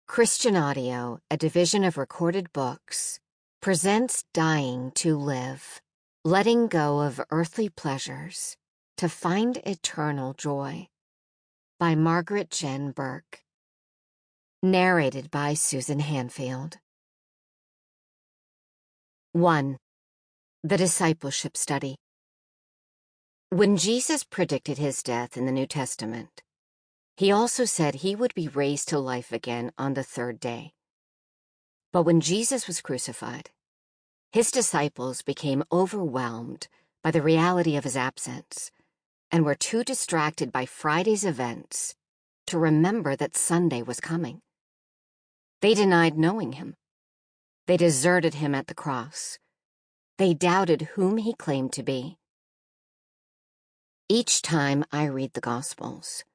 Christian Audio, a division of Recorded Books, presents Dying to Live, Letting Go of Earthly Pleasures to Find Eternal Joy, by Margaret Jen Burke. Narrated by Susan Hanfield. 1. The Discipleship Study. When Jesus predicted his death in the New Testament, he also said he would be raised to life again on the third day. But when Jesus was crucified, his disciples became overwhelmed by the reality of his absence and were too distracted by Friday's events to remember that Sunday was coming. They denied knowing him. They deserted him at the cross. They doubted whom he claimed to be. Each time I read the Gospels,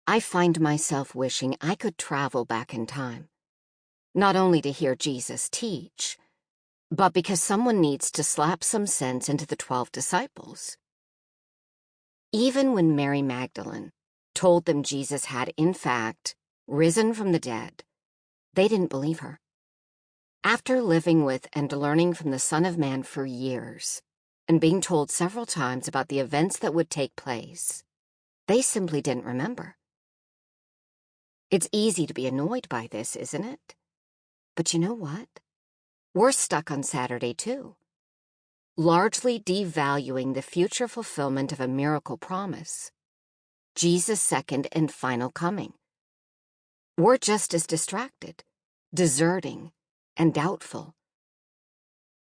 I find myself wishing I could travel back in time, not only to hear Jesus teach, but because someone needs to slap some sense into the 12 disciples. Even when Mary Magdalene told them Jesus had, in fact, risen from the dead, they didn't believe her. After living with and learning from the Son of Man for years, and being told several times about the events that would take place, they simply didn't remember. It's easy to be annoyed by this, isn't it? But you know what? We're stuck on Saturday too, largely devaluing the future fulfillment of a miracle promise, Jesus' second and final coming. We're just as distracted, deserting, and doubtful.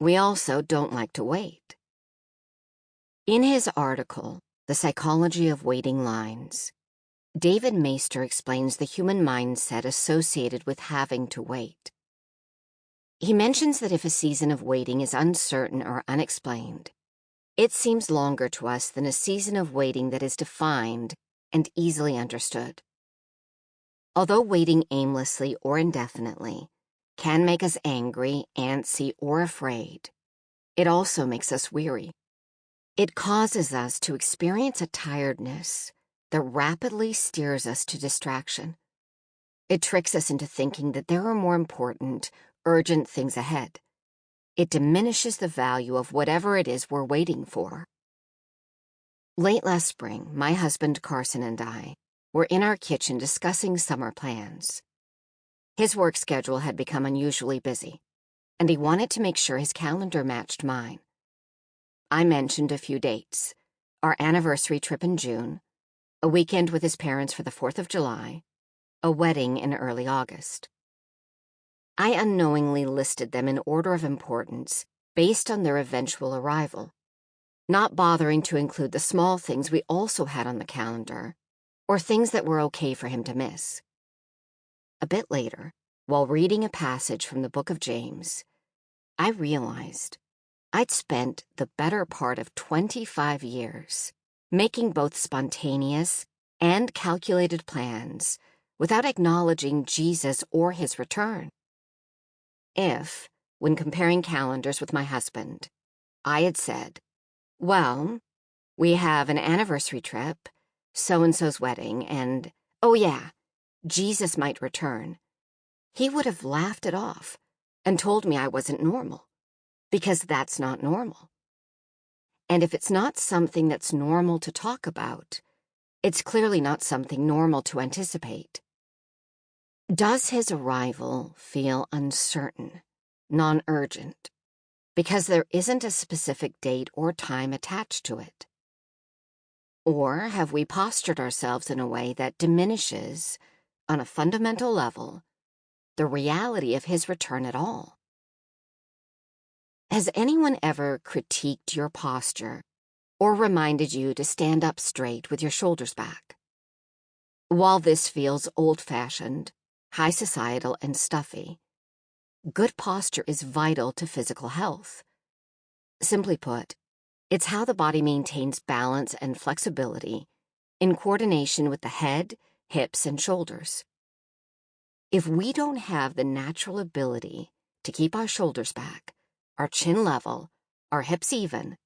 We also don't like to wait. In his article, The Psychology of Waiting Lines, David Maister explains the human mindset associated with having to wait. He mentions that if a season of waiting is uncertain or unexplained, it seems longer to us than a season of waiting that is defined and easily understood. Although waiting aimlessly or indefinitely can make us angry, antsy, or afraid, it also makes us weary. It causes us to experience a tiredness that rapidly steers us to distraction. It tricks us into thinking that there are more important, urgent things ahead. It diminishes the value of whatever it is we're waiting for. Late last spring, my husband Carson and I were in our kitchen discussing summer plans. His work schedule had become unusually busy, and he wanted to make sure his calendar matched mine. I mentioned a few dates: our anniversary trip in June, a weekend with his parents for the 4th of July, a wedding in early August. I unknowingly listed them in order of importance based on their eventual arrival, not bothering to include the small things we also had on the calendar, or things that were okay for him to miss. A bit later, while reading a passage from the book of James, I realized I'd spent the better part of 25 years making both spontaneous and calculated plans without acknowledging Jesus or his return. If, when comparing calendars with my husband, I had said, well, we have an anniversary trip, so-and-so's wedding, and, oh yeah, Jesus might return, he would have laughed it off and told me I wasn't normal, because that's not normal. And if it's not something that's normal to talk about, it's clearly not something normal to anticipate. Does his arrival feel uncertain, non-urgent, because there isn't a specific date or time attached to it? Or have we postured ourselves in a way that diminishes, on a fundamental level, the reality of his return at all? Has anyone ever critiqued your posture or reminded you to stand up straight with your shoulders back? While this feels old-fashioned, high societal, and stuffy, good posture is vital to physical health. Simply put, it's how the body maintains balance and flexibility in coordination with the head, hips, and shoulders. If we don't have the natural ability to keep our shoulders back, our chin level, our hips even,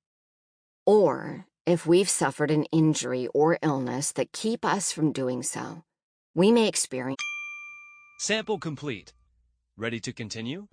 or if we've suffered an injury or illness that keep us from doing so, we may experience Sample complete. Ready to continue?